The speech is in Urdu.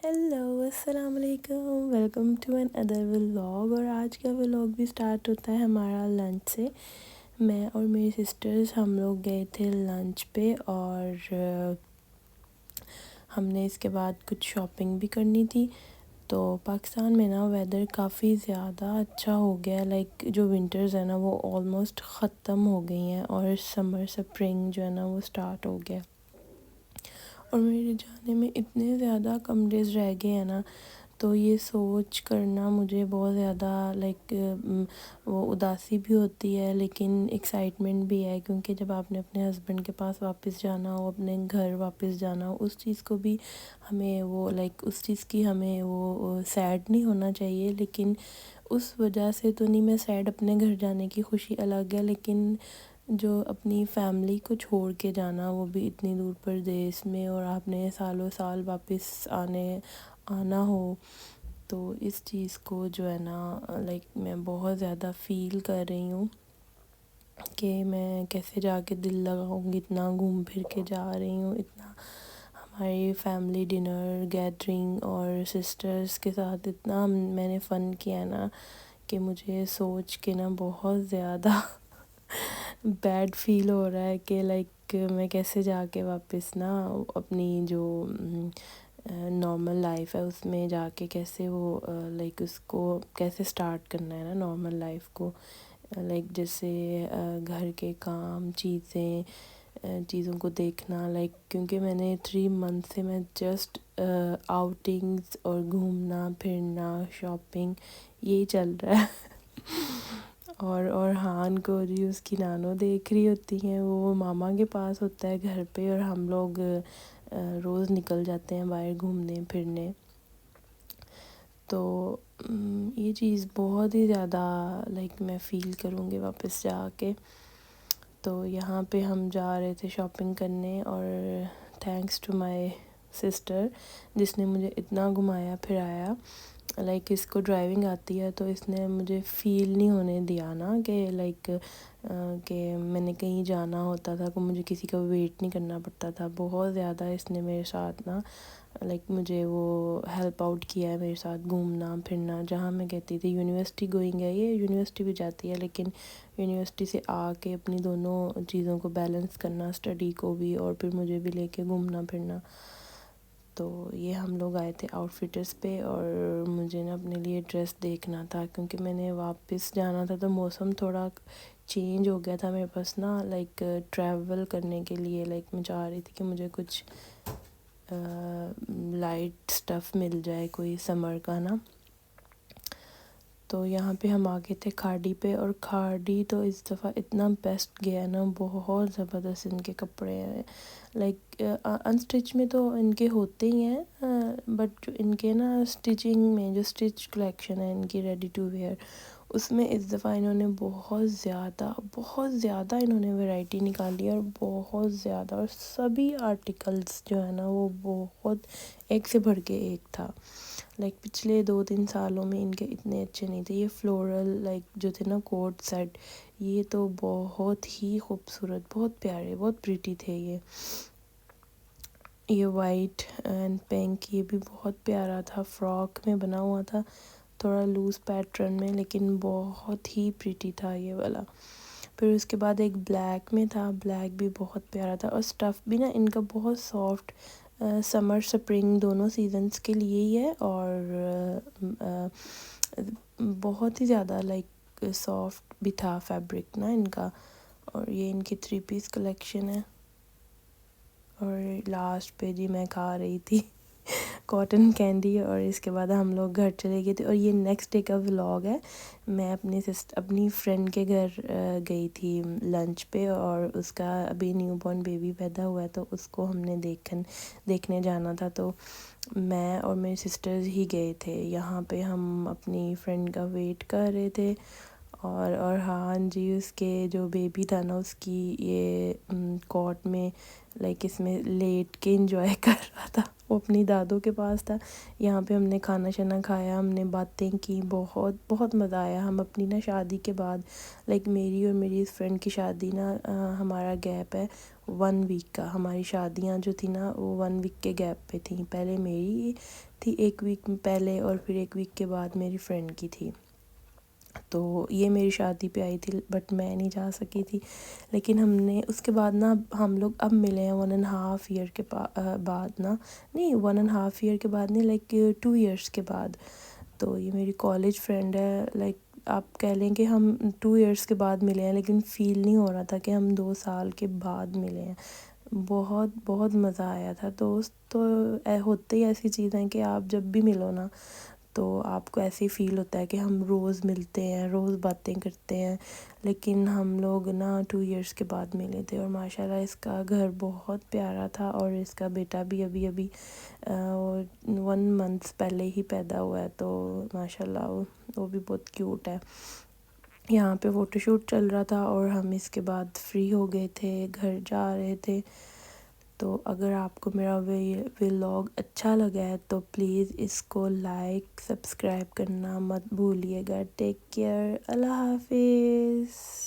ہیلو السلام علیکم، welcome to another vlog. اور آج کا ولاگ بھی سٹارٹ ہوتا ہے ہمارا لنچ سے۔ میں اور میری سسٹرز ہم لوگ گئے تھے لنچ پہ، اور ہم نے اس کے بعد کچھ شاپنگ بھی کرنی تھی۔ تو پاکستان میں نا ویدر کافی زیادہ اچھا ہو گیا ہے، لائک جو ونٹرز ہیں نا وہ آلموسٹ ختم ہو گئی ہیں، اور سمر سپرنگ جو ہے نا وہ سٹارٹ ہو گیا۔ اور میرے جانے میں اتنے زیادہ کم ڈیز رہ گئے ہیں نا، تو یہ سوچ کرنا مجھے بہت زیادہ لائک وہ اداسی بھی ہوتی ہے، لیکن ایکسائٹمنٹ بھی ہے، کیونکہ جب آپ نے اپنے ہسبینڈ کے پاس واپس جانا ہو، اپنے گھر واپس جانا ہو، اس چیز کو بھی ہمیں وہ لائک اس چیز کی ہمیں وہ سیڈ نہیں ہونا چاہیے۔ لیکن اس وجہ سے تو نہیں میں سیڈ، اپنے گھر جانے کی خوشی الگ ہے، لیکن جو اپنی فیملی کو چھوڑ کے جانا، وہ بھی اتنی دور پردیس میں، اور آپ نے سالوں سال واپس آنا ہو، تو اس چیز کو جو ہے نا لائک میں بہت زیادہ فیل کر رہی ہوں کہ میں کیسے جا کے دل لگاؤں گی، اتنا گھوم پھر کے جا رہی ہوں، اتنا ہماری فیملی ڈنر گیدرنگ اور سسٹرز کے ساتھ اتنا میں نے فن کیا نا، کہ مجھے سوچ کے نا بہت زیادہ بیڈ فیل ہو رہا ہے کہ لائک میں کیسے جا کے واپس نا اپنی جو نارمل لائف ہے اس میں جا کے کیسے وہ لائک اس کو کیسے سٹارٹ کرنا ہے نا نارمل لائف کو، لائک جیسے گھر کے کام، چیزوں کو دیکھنا، لائک کیونکہ میں نے 3 منتھ سے میں جسٹ آؤٹنگز اور گھومنا پھرنا شاپنگ یہی چل رہا ہے۔ اور ہان کو جی اس کی نانو دیکھ رہی ہوتی ہیں، وہ ماما کے پاس ہوتا ہے گھر پہ، اور ہم لوگ روز نکل جاتے ہیں باہر گھومنے پھرنے۔ تو یہ چیز بہت ہی زیادہ لائک میں فیل کروں گی واپس جا کے۔ تو یہاں پہ ہم جا رہے تھے شاپنگ کرنے، اور تھینکس ٹو مائی سسٹر جس نے مجھے اتنا گھمایا پھرایا، لائک اس کو ڈرائیونگ آتی ہے، تو اس نے مجھے فیل نہیں ہونے دیا نا کہ لائک کہ میں نے کہیں جانا ہوتا تھا، کہ مجھے کسی کا ویٹ نہیں کرنا پڑتا تھا۔ بہت زیادہ اس نے میرے ساتھ نا لائک مجھے وہ ہیلپ آؤٹ کیا ہے، میرے ساتھ گھومنا پھرنا، جہاں میں کہتی تھی یونیورسٹی گوئنگ ہے، یہ یونیورسٹی بھی جاتی ہے، لیکن یونیورسٹی سے آ کے اپنی دونوں چیزوں کو بیلنس کرنا، اسٹڈی کو بھی اور پھر مجھے بھی لے کے گھومنا پھرنا۔ تو یہ ہم لوگ آئے تھے آؤٹ فٹرز پہ، اور مجھے نا اپنے لیے ڈریس دیکھنا تھا، کیونکہ میں نے واپس جانا تھا، تو موسم تھوڑا چینج ہو گیا تھا میرے پاس نا، لائک ٹریول کرنے کے لیے، لائک میں چاہ رہی تھی کہ مجھے کچھ لائٹ سٹف مل جائے کوئی سمر کا نا۔ تو یہاں پہ ہم آ گئے تھے کھاڑی پہ، اور کھاڑی تو اس دفعہ اتنا بیسٹ گیا ہے نا، بہت زبردست ان کے کپڑے ہیں، لائک انسٹچ میں تو ان کے ہوتے ہی ہیں، بٹ جو ان کے نا اسٹچنگ میں جو اسٹچ کلیکشن ہے ان کی ریڈی ٹو ویئر، اس میں اس دفعہ انہوں نے بہت زیادہ انہوں نے ویرائٹی نکالی، اور بہت زیادہ، اور سبھی آرٹیکلز جو ہے نا وہ بہت ایک سے بڑھ کے ایک تھا۔ لائک پچھلے 2-3 سالوں میں ان کے اتنے اچھے نہیں تھے۔ یہ فلورل لائک جو تھے نا کوٹ سیٹ، یہ تو بہت ہی خوبصورت، بہت پیارے، بہت پریٹی تھے۔ یہ وائٹ اینڈ پنک، یہ بھی بہت پیارا تھا، فراک میں بنا ہوا تھا، تھوڑا لوز پیٹرن میں، لیکن بہت ہی پریٹی تھا یہ والا۔ پھر اس کے بعد ایک بلیک میں تھا، بلیک بھی بہت پیارا تھا، اور سٹف بھی نا ان کا بہت سافٹ، سمر سپرنگ دونوں سیزنز کے لیے ہی ہے، اور بہت ہی زیادہ لائک سافٹ بھی تھا فیبرک نا ان کا۔ اور یہ ان کی 3 پیس کلیکشن ہے۔ اور لاسٹ پہ جی میں کھا رہی تھی کاٹن کینڈی، اور اس کے بعد ہم لوگ گھر چلے گئے تھے۔ اور یہ نیکسٹ ڈے کا ولاگ ہے، میں اپنی فرینڈ کے گھر گئی تھی لنچ پہ، اور اس کا ابھی نیو بورن بیبی پیدا ہوا ہے، تو اس کو ہم نے دیکھنے جانا تھا، تو میں اور میری سسٹرز ہی گئے تھے۔ یہاں پہ ہم اپنی فرینڈ کا ویٹ کر رہے تھے، اور ہاں جی اس کے جو بیبی تھا نا اس کی یہ کاٹ میں لائک اس میں لیٹ کے انجوائے کر رہا تھا، وہ اپنی دادوں کے پاس تھا۔ یہاں پہ ہم نے کھانا شانا کھایا، ہم نے باتیں کی، بہت مزہ آیا۔ ہم اپنی نا شادی کے بعد لائک میری اور میری اس فرینڈ کی شادی نا ہمارا گیپ ہے 1 ویک کا. ہماری شادیاں جو تھی نا وہ 1 ویک کے گیپ پہ تھیں. پہلے میری تھی 1 ویک پہلے اور پھر 1 ویک کے بعد میری فرینڈ کی تھی. تو یہ میری شادی پہ آئی تھی بٹ میں نہیں جا سکی تھی. لیکن ہم نے اس کے بعد نا ہم لوگ اب ملے ہیں 1.5 ایئر کے بعد نا, نہیں 1.5 ایئر کے بعد نہیں, لائک 2 ایئرس کے بعد. تو یہ میری کالج فرینڈ ہے. لائک آپ کہہ لیں کہ ہم 2 ایئرس کے بعد ملے ہیں لیکن فیل نہیں ہو رہا تھا کہ ہم 2 سال کے بعد ملے ہیں. بہت بہت مزہ آیا تھا. دوست تو ہوتے ہی ایسی چیز ہیں کہ آپ جب بھی ملو نا تو آپ کو ایسے ہی فیل ہوتا ہے کہ ہم روز ملتے ہیں, روز باتیں کرتے ہیں. لیکن ہم لوگ نا 2 ایئرس کے بعد ملے تھے اور ماشاءاللہ اس کا گھر بہت پیارا تھا اور اس کا بیٹا بھی ابھی 1 منتھ پہلے ہی پیدا ہوا ہے. تو ماشاءاللہ وہ بھی بہت کیوٹ ہے. یہاں پہ فوٹو شوٹ چل رہا تھا اور ہم اس کے بعد فری ہو گئے تھے, گھر جا رہے تھے. تو اگر آپ کو میرا ولاگ اچھا لگا ہے تو پلیز اس کو لائک سبسکرائب کرنا مت بھولیے گا. ٹیک کیئر, اللہ حافظ.